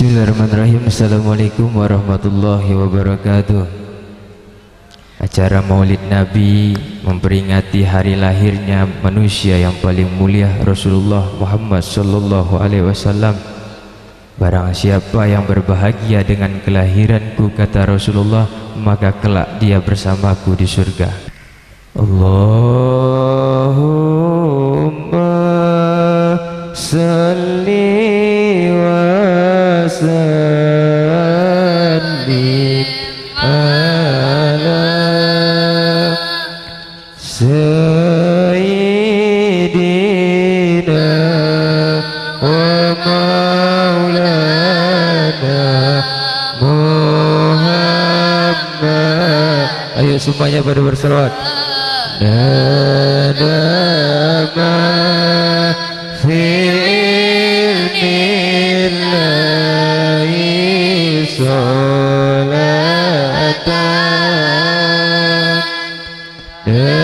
Bismillahirrahmanirrahim. Assalamualaikum warahmatullahi wabarakatuh. Acara Maulid Nabi memperingati hari lahirnya manusia yang paling mulia, Rasulullah Muhammad sallallahu alaihi wasallam. Barang siapa yang berbahagia dengan kelahiranku, kata Rasulullah, maka kelak dia bersamaku di surga. Allahumma salli wa sallim ala sayyidina wa maulana Muhammad. Ayo semuanya pada berselawat. Nadama fi'lillahi sholatan da'inatan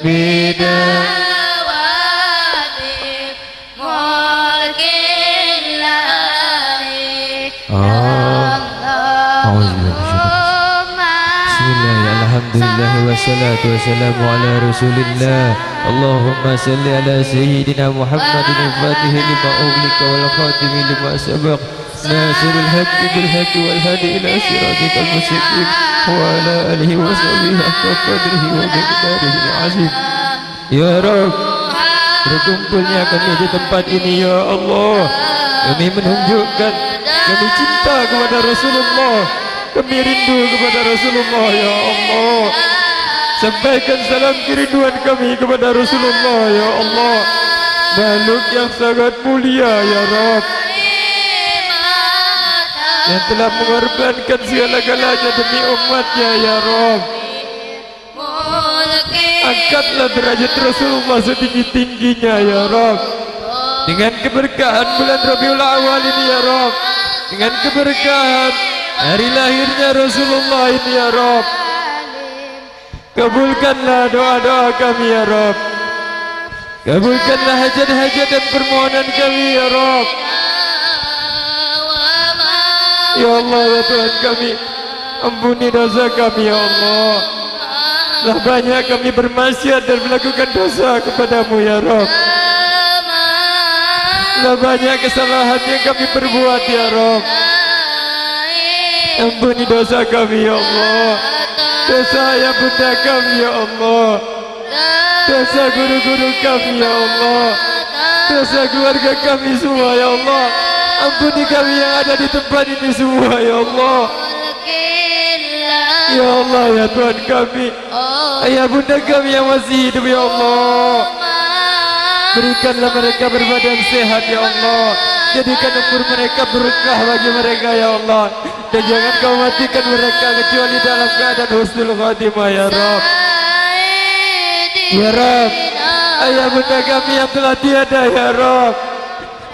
bidawati mulkin lahi Bismillah, wassalatu wassalamu ala rasulillah. Allahumma salli ala sayyidina Muhammadin al-fatih lima ughliqa wal khatimi lima sabaq nasirul haqqi bil haqqi wal hadi ila siratikal mustaqim wa ala alihi wa sahbihi haqqa qadrihi wa miqdarihi al-azim. Ya Rabb, berkumpulnya kami di tempat ini, ya Allah, kami menunjukkan kami cinta kepada Rasulullah, kami rindu kepada Rasulullah, ya Allah. Sampaikan salam kerinduan kami kepada Rasulullah, ya Allah, makhluk yang sangat mulia, ya Rabb, yang telah mengorbankan segala-galanya demi umatnya, ya Rabb. Angkatlah derajat Rasulullah setinggi-tingginya, ya Rabb, dengan keberkahan bulan Rabiul Awal ini, ya Rabb, dengan keberkahan hari lahirnya Rasulullah ini, ya Rabb. Kabulkanlah doa-doa kami, ya Rabb. Kabulkanlah hajat-hajat dan permohonan kami, ya Rabb. Ya Allah, ya Tuhan kami, ampuni dosa kami, ya Allah. Telah banyak kami bermaksiat dan melakukan dosa kepadamu, ya Rabb. Telah banyak kesalahan yang kami perbuat, ya Rabb. Ampuni dosa kami, ya Allah. Dosa ayah bunda kami, ya Allah. Dosa guru-guru kami, ya Allah. Dosa keluarga kami semua, ya Allah. Ampuni kami yang ada di tempat ini semua, ya Allah. Ya Allah, ya Tuhan kami, ayah bunda kami yang masih hidup, ya Allah, berikanlah mereka berbadan sehat, ya Allah. Jadikan umur mereka berkah bagi mereka, ya Allah. Dan jangan kau matikan mereka kecuali dalam keadaan husnul khatimah, ya Rabb. Ya Rabb, ayah bunda kami yang telah tiada, ya Rabb.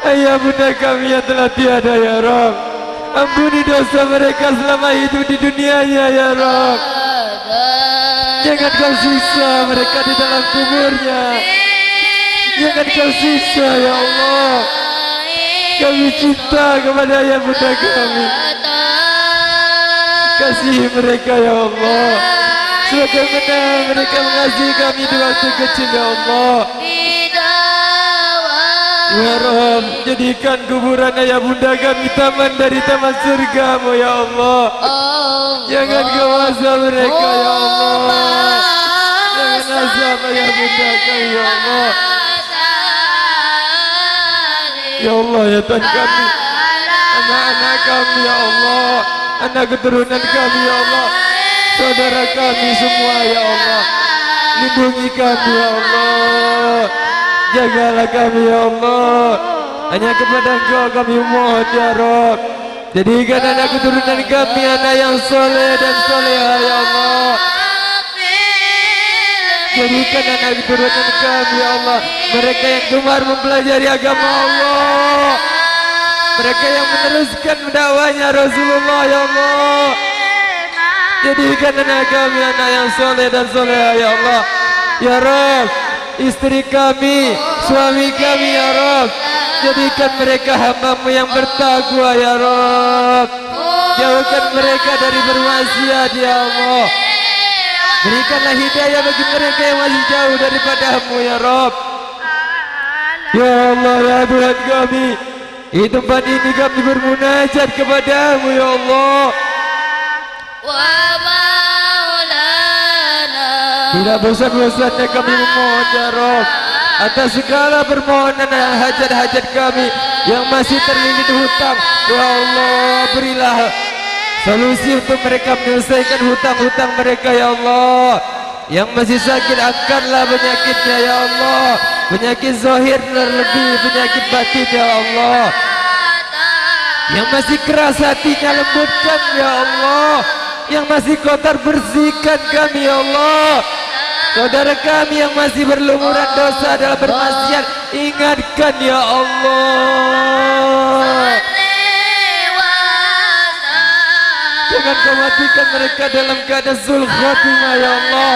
Ayah bunda kami yang telah tiada, ya Rabb. Ampuni dosa mereka selama hidup di dunianya, ya Rabb. Jangan kau siksa mereka di dalam kuburnya. Jangan kau siksa, ya Allah. Kami cinta kepada ayah bunda kami. Kasih mereka, ya Allah, sebagaimana mereka mengasihi kami di waktu kecil, ya Allah. Ya Rabb, jadikan kuburan ayah bunda kami taman dari taman surga-Mu, ya Allah. Jangan kau azab mereka, ya Allah. Jangan azab ayah bunda kami, ya Allah. Ya Allah, ya Tuhan kami, anak-anak kami, ya Allah, anak keturunan kami, ya Allah, saudara kami semua, ya Allah, lindungi kami, ya Allah, jagalah kami, ya Allah. Hanya kepada Engkau kami mohon, ya Rabb. Jadikan anak keturunan kami anak yang soleh dan soleha, ya Allah. Jadikan anak keturunan kami, ya Allah, mereka yang gemar mempelajari agama Allah, mereka yang meneruskan dakwahnya Rasulullah, ya Allah. Jadikan anak kami anak yang soleh dan soleha, ya Allah. Ya Rabb, istri kami, suami kami ya Rabb. Jadikan mereka hamba-Mu yang bertakwa ya Rabb. Jauhkan mereka dari bermaksiat ya Allah. Berikanlah hidayah bagi mereka yang masih jauh daripada-Mu ya Rabb. Ya Allah ya Tuhan kami, di tempat ini kami bermunajat kepada-Mu ya Allah. Tidak bosan-bosannya kami memohon ya Rabb atas segala permohonan dan hajat-hajat kami yang masih terlilit hutang. Ya Allah, berilah solusi untuk mereka menyelesaikan hutang-hutang mereka ya Allah. Yang masih sakit, angkatlah penyakitnya ya Allah. Penyakit zahir terlebih penyakit batin ya Allah. Yang masih keras hatinya, lembutkan ya Allah. Yang masih kotor, bersihkan kami ya Allah. Saudara kami yang masih berlumuran dosa dalam bermaksiat, ingatkan ya Allah. Jangan kau matikan mereka dalam keadaan sul khatimah ya Allah.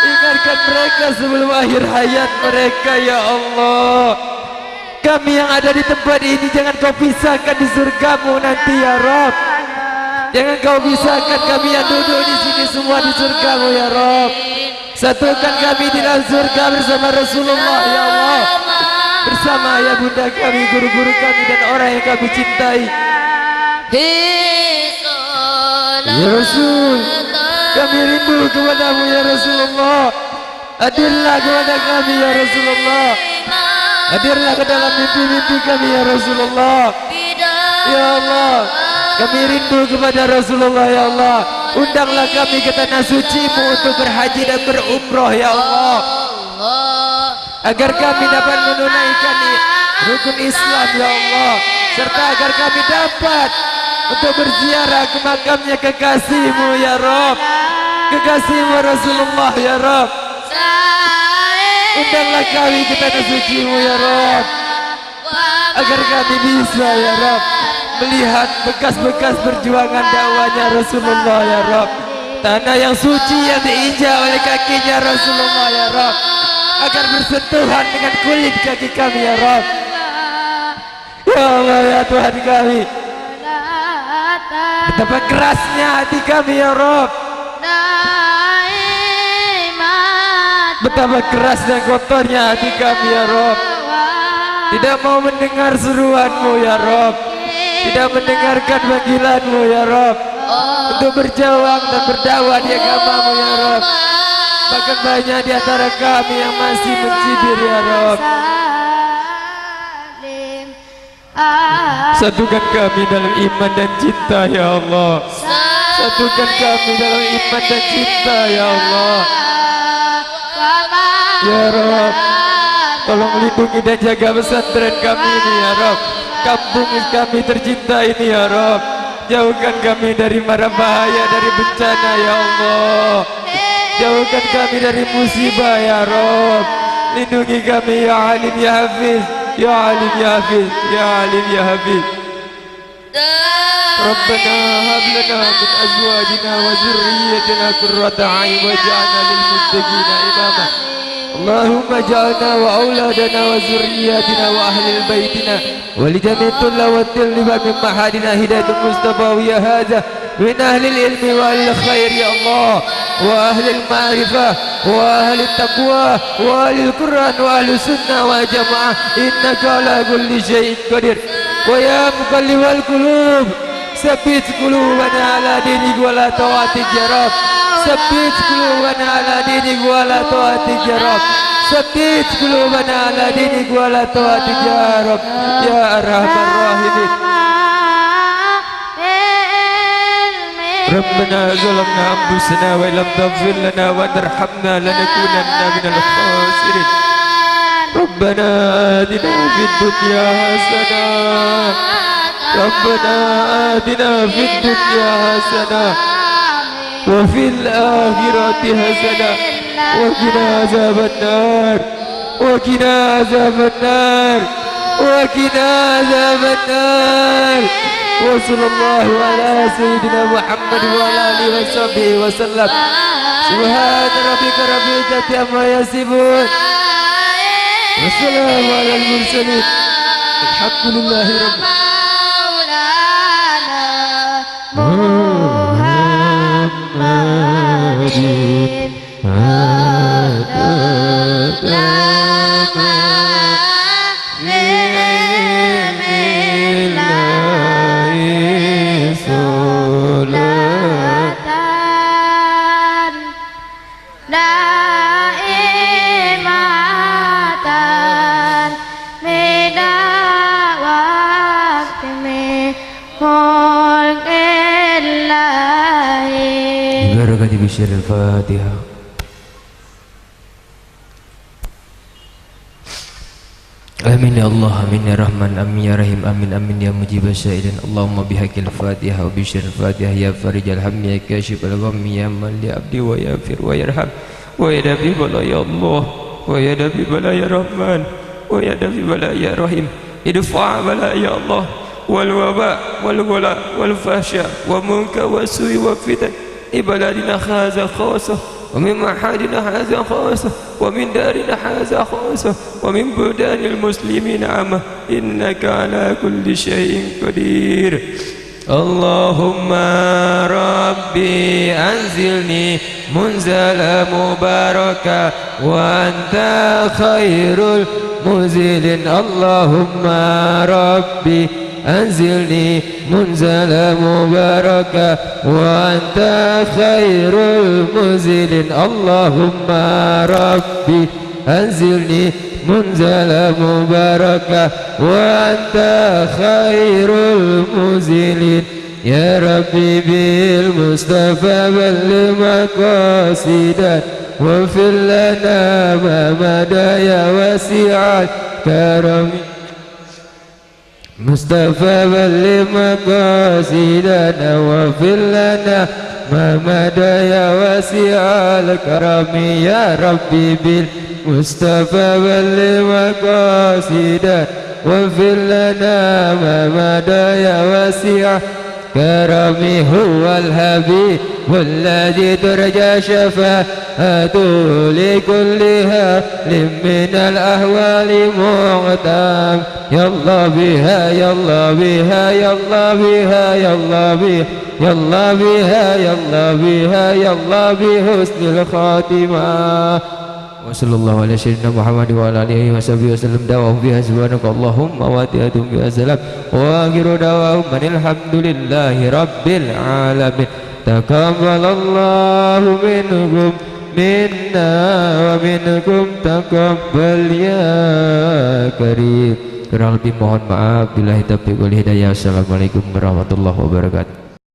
Ingatkan mereka sebelum akhir hayat mereka ya Allah. Kami yang ada di tempat ini jangan kau pisahkan di surga-Mu nanti ya Rabb. Jangan kau pisahkan kami yang duduk di sini semua di surga-Mu ya Rabb. Satukan kami di dalam surga bersama Rasulullah ya Allah. Bersama ayah bunda kami, guru-guru kami dan orang yang kami cintai. Ya Rasul, kami rindu kepada-Mu ya Rasulullah. Hadirlah kepada kami ya Rasulullah. Hadirlah ke dalam mimpi-mimpi kami ya Rasulullah. Ya Allah, kami rindu kepada Rasulullah ya Allah. Undanglah kami ke tanah suci-Mu untuk berhaji dan berumrah ya Allah, agar kami dapat menunaikan rukun Islam ya Allah, serta agar kami dapat untuk berziarah ke makamnya kekasih-Mu ya Rabb, kekasih-Mu Rasulullah ya Rabb. Undanglah kami ke tanah suci-Mu ya Rabb, agar kami bisa ya Rabb melihat bekas-bekas perjuangan dakwahnya Rasulullah ya Rabb. Tanah yang suci yang diinjak oleh kakinya Rasulullah ya Rabb, agar bersentuhan dengan kulit kaki kami ya Rabb. Ya Allah ya Tuhan kami, betapa kerasnya hati kami ya Rabb, betapa keras dan kotornya hati kami ya Rabb. Tidak mau mendengar seruan-Mu ya Rabb, tidak mendengarkan panggilan-Mu ya Rabb untuk berjuang dan berdakwah di agama-Mu ya Rabb. Bahkan banyak di antara kami yang masih mencibir ya Rabb. Satukan kami dalam iman dan cinta ya Allah. Satukan kami dalam iman dan cinta ya Allah. Ya Rabb, tolong lindungi dan jaga pesantren kami ini ya Rabb, kampung kami tercinta ini ya Rabb. Jauhkan kami dari mara bahaya, dari bencana ya Allah. Jauhkan kami dari musibah ya Rabb. Lindungi kami ya Alim ya Hafiz, ya Alim ya Hafiz, ya Alim ya Hafiz. Rabbana hab lana min azwajina wa zurriyyatina qurrata a'yun waj'alna lil muttaqina imama. اللهم اجعلنا وأولادنا وذرياتنا وأهل بيتنا ولجميع الطلاب من معهدنا هداية المصطفى هذا من أهل العلم وأهل الخير يا الله، وأهل المعرفة وأهل التقوى وأهل القرآن وأهل السنة والجماعة، إنك على كل شيء قدير. ويا مقلب القلوب ثبت قلوبنا على دينك ولا طاعتك يا رب. ثبت قلوبنا على دينك ولا طاعتك يا رب. ثبت قلوبنا على دينك ولا طاعتك يا رب يا أرحم الراحمين. ربنا ظلمنا أنفسنا وإن لم تغفر لنا وترحمنا لنكونن من الخاسرين. ربنا آتنا في الدنيا حسنة، ربنا آتنا في الدنيا حسنة وفي الآخرة حسنة وقنا عذاب النار، وقنا عذاب النار، وقنا عذاب النار. وصلى الله على سيدنا محمد وعلى آله وصحبه وسلم. سبحان ربك رب العزة عما يصفون wassalamu alal mursalin alhamdulillahi rabbil Muhammadin barakati bisyiril Fatihah. Amin ya Allah, amin ya Rahman, amin ya Rahim, amin amin ya mujib sya'irin. Allahumma bihaqil Fatihah wa bisyiril Fatihah ya farijal hammi ya kashifal ghammi ya man li abdi wa yafir wa yarham wa ya dafi bala ya Allah wa ya dafi bala ya Rahman wa ya dafi bala ya Rahim. Idfa' bala ya Allah wal waba wal ghala wal fahsya wa munkar wa su'i wa fitan ibaladina khaza khawasah wa min mahadina hadha khawasah wa min darina hadha khawasah wa min budanil muslimin amma innaka ala kulli syai'in qadir. Allahumma rabbi anzilni munzala mubaraka wa anta khairul muzilin. Allahumma rabbi anzilni munzala mubaraka wa anta khairul muzilin. Allahumma rabbi anzilni munzala mubaraka wa anta khairul muzilin. Ya Rabbi bil Mustafa balligh maqasidan wa fil lana ma madaya wasi'al karami. Mustafa balligh maqasidana wa fil lana ma madaya wasi'al karami. Ya Rabbi bil Mustafa balligh maqasidana wa fil lana ma madaya wasi'al karami. Huwal habib والذي ترجى شفاعته لكل هال من الأهوال معتام. يا الله بها يا الله بها يا الله بها يا الله بها يا الله بها يا الله بها يا الله بحسن الخاتمة. وصلى الله على سيدنا محمد وعلى آله وصحبه وسلم. دعواهم بها سبحانك اللهم واتيتهم بها سلام وآخر دعواهم أن الحمد لله رب العالمين. تقبل الله منكم منا ومنكم تقبل ya karim. Kurang lebih mohon maaf. Billahi taufiq wal hidayah. Assalamualaikum warahmatullahi wabarakatuh.